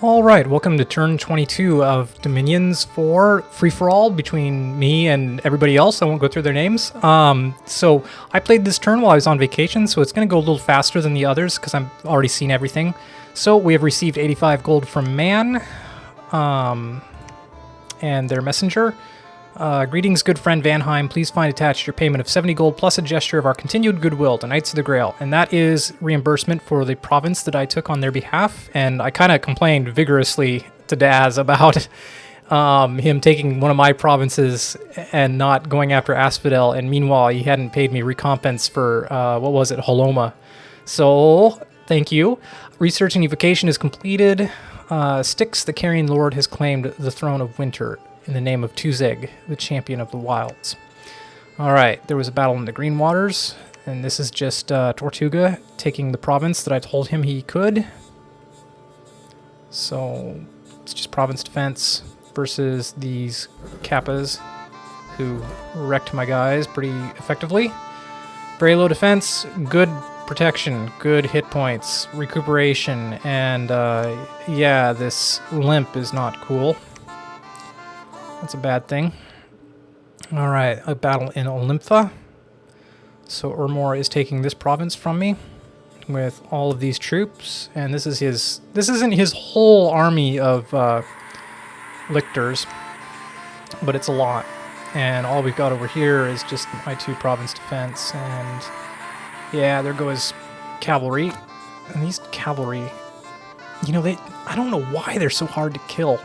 Alright, welcome to turn 22 of Dominions 4 free-for-all between me and everybody else. I won't go through their names. So I played this turn while I was on vacation, so it's going to go a little faster than the others because I've already seen everything. So we have received 85 gold from Man and their messenger. Greetings, good friend Vanheim. Please find attached your payment of 70 gold plus a gesture of our continued goodwill to Knights of the Grail. And that is reimbursement for the province that I took on their behalf. And I kind of complained vigorously to Daz about him taking one of my provinces and not going after Asphodel. And meanwhile, he hadn't paid me recompense for, what was it, Holoma. So, thank you. Research and evocation is completed. Styx, the Carrion Lord, has claimed the throne of Winter in the name of Tuzeg, the champion of the wilds. Alright, there was a battle in the Green Waters, and this is just Tortuga taking the province that I told him he could. So, it's just province defense versus these Kappas, who wrecked my guys pretty effectively. Very low defense, good protection, good hit points, recuperation, and yeah, this limp is not cool. That's a bad thing. Alright, a battle in Olympha. So Urmor is taking this province from me with all of these troops, and this isn't his whole army of lictors, but it's a lot. And all we've got over here is just my 2 province defense, and yeah, there goes cavalry. And these cavalry, you know, I don't know why they're so hard to kill.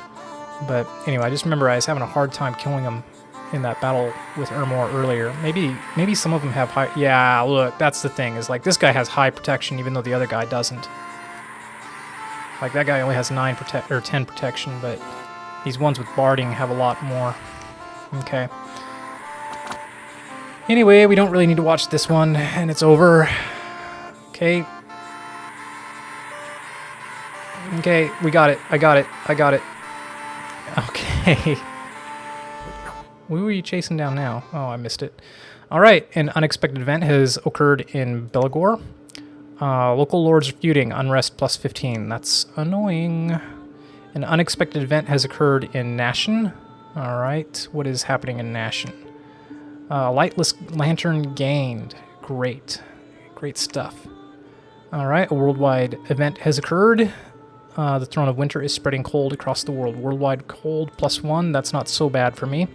But anyway, I just remember I was having a hard time killing them in that battle with Urmor earlier. Maybe some of them have high... Yeah, look, that's the thing, is like this guy has high protection even though the other guy doesn't. Like that guy only has 10 protection, but these ones with barding have a lot more. Okay. Anyway, we don't really need to watch this one, and it's over. Okay. Okay, we got it. I got it. Okay. Who were you chasing down now? Oh, I missed it. Alright, an unexpected event has occurred in Belagor. Local lords are feuding, unrest plus 15. That's annoying. An unexpected event has occurred in Nashen. Alright, what is happening in Nashen? Lightless lantern gained. Great. Great stuff. Alright, a worldwide event has occurred. The Throne of Winter is spreading cold across the world. Worldwide cold +1, that's not so bad for me.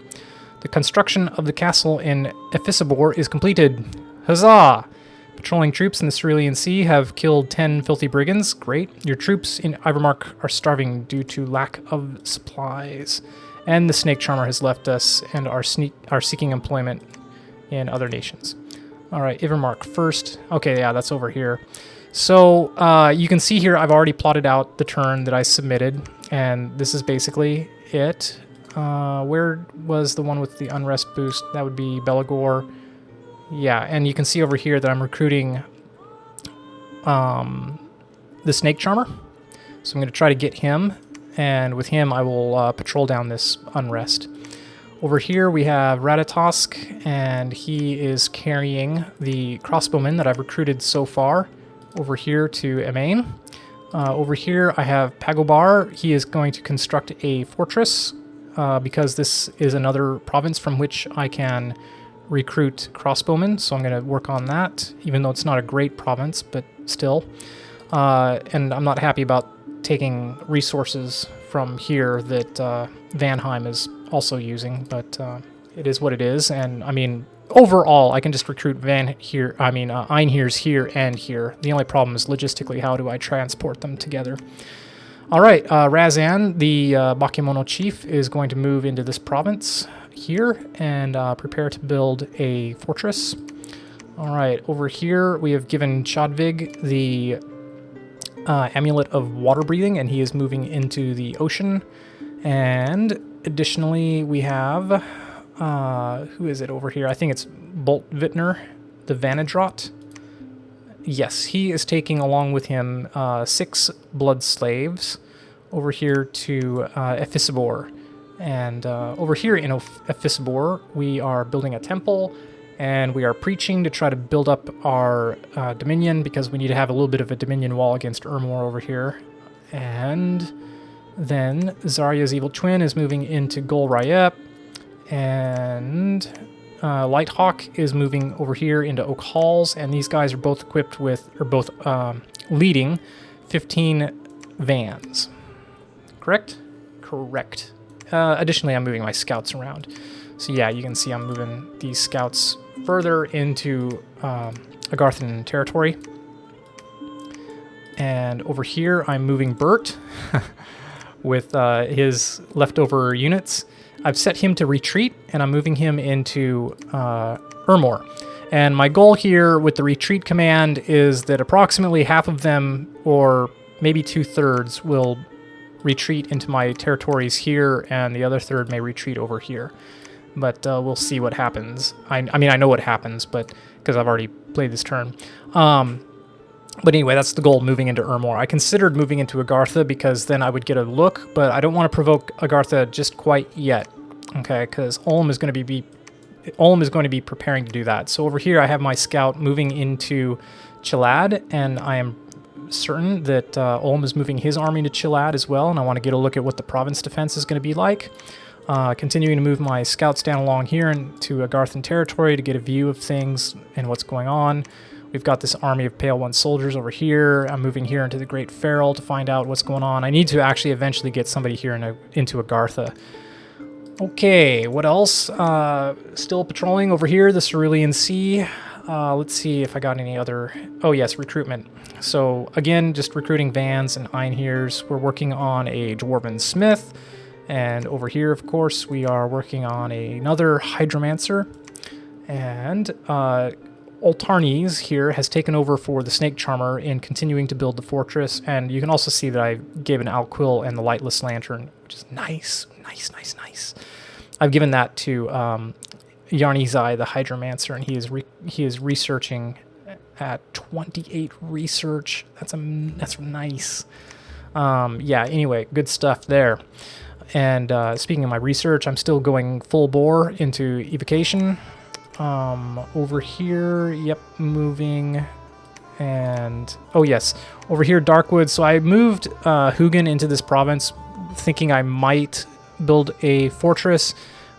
The construction of the castle in Ephisibor is completed. Huzzah! Patrolling troops in the Cerulean Sea have killed 10 filthy brigands. Great. Your troops in Ivermark are starving due to lack of supplies. And the Snake Charmer has left us and are seeking employment in other nations. Alright, Ivermark first. Okay, yeah, that's over here. So, you can see here I've already plotted out the turn that I submitted, and this is basically it. Where was the one with the unrest boost? That would be Belagor. Yeah, and you can see over here that I'm recruiting the Snake Charmer. So I'm going to try to get him, and with him I will patrol down this unrest. Over here we have Ratatosk, and he is carrying the crossbowmen that I've recruited so far over here to Emain. Over here I have Pagobar. He is going to construct a fortress because this is another province from which I can recruit crossbowmen, so I'm going to work on that, even though it's not a great province, but still. And I'm not happy about taking resources from here that Vanheim is also using, but it is what it is, and I mean, overall, I can just recruit Einheirs here and here. The only problem is logistically, how do I transport them together? Alright, Razan, the Bakemono chief, is going to move into this province here and prepare to build a fortress. Alright, over here we have given Chadvig the amulet of water breathing, and he is moving into the ocean. And additionally, we have... who is it over here? I think it's Bolt Vitner, the Vanadrot. Yes, he is taking along with him 6 blood slaves over here to Ephisibor. And over here in Ephisibor, we are building a temple, and we are preaching to try to build up our Dominion, because we need to have a little bit of a Dominion wall against Urmor over here. And Then Zarya's evil twin is moving into Gol Rayep, and Lighthawk is moving over here into Oak Halls, and these guys are both equipped with, or both leading 15 vans. Correct? Correct. Additionally, I'm moving my scouts around. So yeah, you can see I'm moving these scouts further into Agarthan territory. And over here, I'm moving Bert with his leftover units. I've set him to retreat, and I'm moving him into Ermor. And my goal here with the retreat command is that approximately half of them, or maybe 2/3, will retreat into my territories here, and the other third may retreat over here. But we'll see what happens. I mean, I know what happens, but because I've already played this turn. But anyway, that's the goal, moving into Ermor. I considered moving into Agartha because then I would get a look, but I don't want to provoke Agartha just quite yet, okay? Because Olm is going to be preparing to do that. So over here, I have my scout moving into Chilad, and I am certain that Olm is moving his army to Chilad as well, and I want to get a look at what the province defense is going to be like. Continuing to move my scouts down along here into Agarthan territory to get a view of things and what's going on. We've got this army of Pale One soldiers over here. I'm moving here into the Great Feral to find out what's going on. I need to actually eventually get somebody here into Agartha. Okay, what else? Still patrolling over here, the Cerulean Sea. Let's see if I got any other... Oh yes, recruitment. So again, just recruiting Vans and Einheers. We're working on a Dwarven Smith. And over here, of course, we are working on another Hydromancer. And Oltarnes here has taken over for the Snake Charmer in continuing to build the fortress. And you can also see that I gave an Alquil and the Lightless Lantern, which is nice. Nice. I've given that to Yarnizai, the Hydromancer, and he is researching at 28 research. That's nice. Yeah, anyway, good stuff there. And speaking of my research, I'm still going full bore into evocation. Over here, yep, moving. And, oh yes, over here, Darkwood. So I moved Hugin into this province thinking I might build a fortress,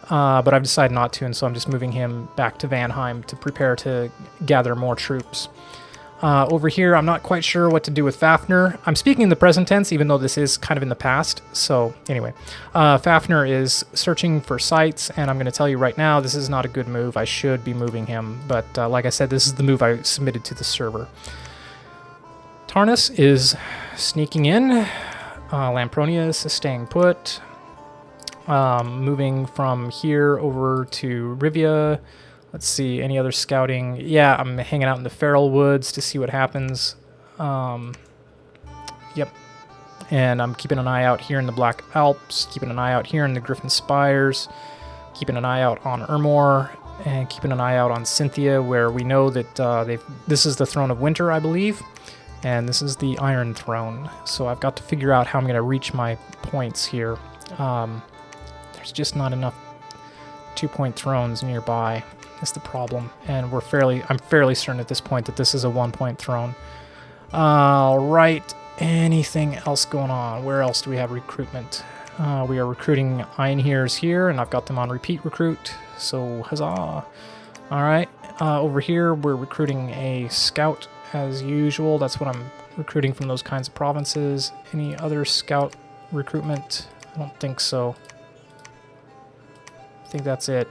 but I've decided not to, and so I'm just moving him back to Vanheim to prepare to gather more troops. Over here, I'm not quite sure what to do with Fafnir. I'm speaking in the present tense, even though this is kind of in the past. So anyway, Fafnir is searching for sites, and I'm going to tell you right now, this is not a good move. I should be moving him, but like I said, this is the move I submitted to the server. Tarnus is sneaking in. Lampronius is staying put. Moving from here over to Rivia. Let's see, any other scouting? Yeah, I'm hanging out in the Feral Woods to see what happens. Yep. And I'm keeping an eye out here in the Black Alps, keeping an eye out here in the Griffin Spires, keeping an eye out on Ermor, and keeping an eye out on Cynthia, where we know that this is the Throne of Winter, I believe, and this is the Iron Throne. So I've got to figure out how I'm going to reach my points here. There's just not enough 2-point thrones nearby. That's the problem, and I'm fairly certain at this point that this is a 1-point throne. All right, anything else going on? Where else do we have recruitment? We are recruiting Einheers here, and I've got them on repeat recruit, so huzzah. All right, over here we're recruiting a scout as usual. That's what I'm recruiting from those kinds of provinces. Any other scout recruitment? I don't think so. I think that's it.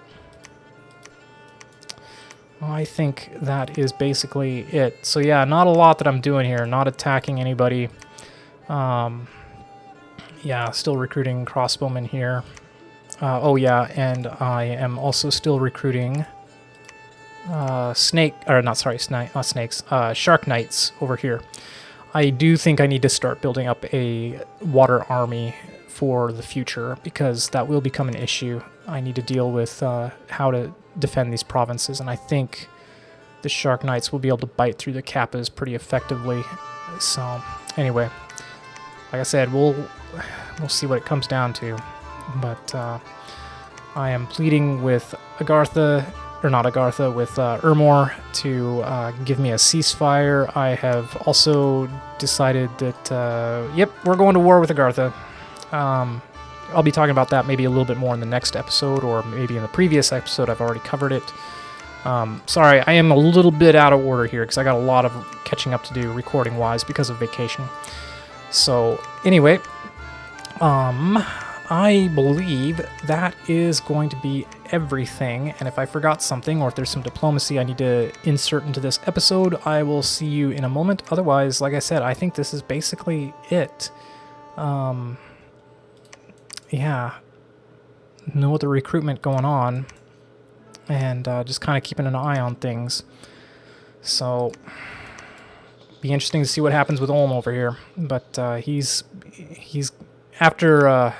I think that is basically it. So yeah, not a lot that I'm doing here. Not attacking anybody. Yeah, still recruiting crossbowmen here. Oh yeah, and I am also still recruiting Shark Knights over here. I do think I need to start building up a water army for the future, because that will become an issue. I need to deal with how to defend these provinces, and I think the Shark Knights will be able to bite through the Kappas pretty effectively. So anyway, like I said, we'll see what it comes down to. But I am pleading with Agartha, or not Agartha, with Ermor to give me a ceasefire. I have also decided that, yep, we're going to war with Agartha. I'll be talking about that maybe a little bit more in the next episode, or maybe in the previous episode. I've already covered it. Sorry, I am a little bit out of order here because I got a lot of catching up to do recording-wise because of vacation. So, anyway, I believe that is going to be everything, and if I forgot something or if there's some diplomacy I need to insert into this episode, I will see you in a moment. Otherwise, like I said, I think this is basically it. Yeah, no other recruitment going on, and just kind of keeping an eye on things. So, be interesting to see what happens with Ulm over here. But he's after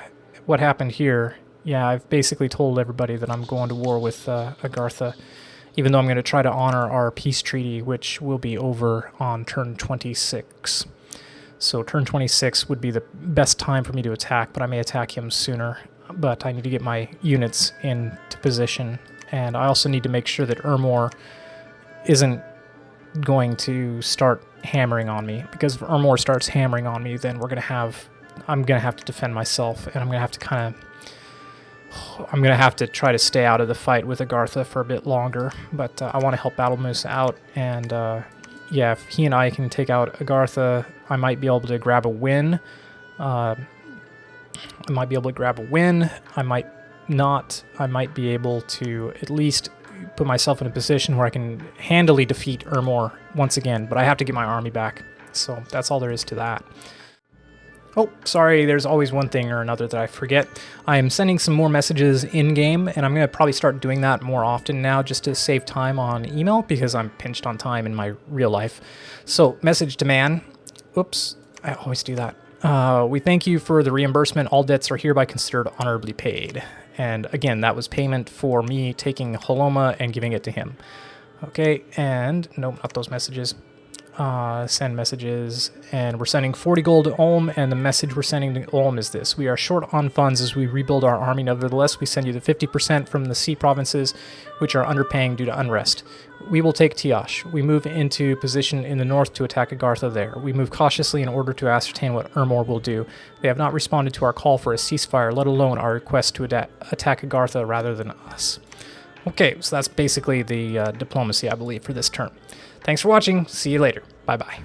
what happened here. Yeah, I've basically told everybody that I'm going to war with Agartha, even though I'm going to try to honor our peace treaty, which will be over on turn 26. So turn 26 would be the best time for me to attack, but I may attack him sooner. But I need to get my units into position, and I also need to make sure that Ermor isn't going to start hammering on me, because if Ermor starts hammering on me, then I'm going to have to defend myself, and I'm going to have to try to stay out of the fight with Agartha for a bit longer. But I want to help Battle Moose out, and yeah, if he and I can take out Agartha, I might be able to grab a win. I might not. I might be able to at least put myself in a position where I can handily defeat Ermor once again, but I have to get my army back. So that's all there is to that. Oh, sorry, there's always one thing or another that I forget. I am sending some more messages in-game, and I'm going to probably start doing that more often now just to save time on email, because I'm pinched on time in my real life. So, message to man. Oops, I always do that. We thank you for the reimbursement. All debts are hereby considered honorably paid. And again, that was payment for me taking Holoma and giving it to him. Okay, and nope, not those messages. Send messages, and we're sending 40 gold to Ulm, and the message we're sending to Ulm is this: we are short on funds as we rebuild our army. Nevertheless, we send you the 50% from the sea provinces, which are underpaying due to unrest. We will take Tiash. We move into position in the north to attack Agartha there. We move cautiously in order to ascertain what Ermor will do. They have not responded to our call for a ceasefire, let alone our request to attack Agartha rather than us. Okay, so that's basically the diplomacy, I believe, for this turn. Thanks for watching. See you later. Bye-bye.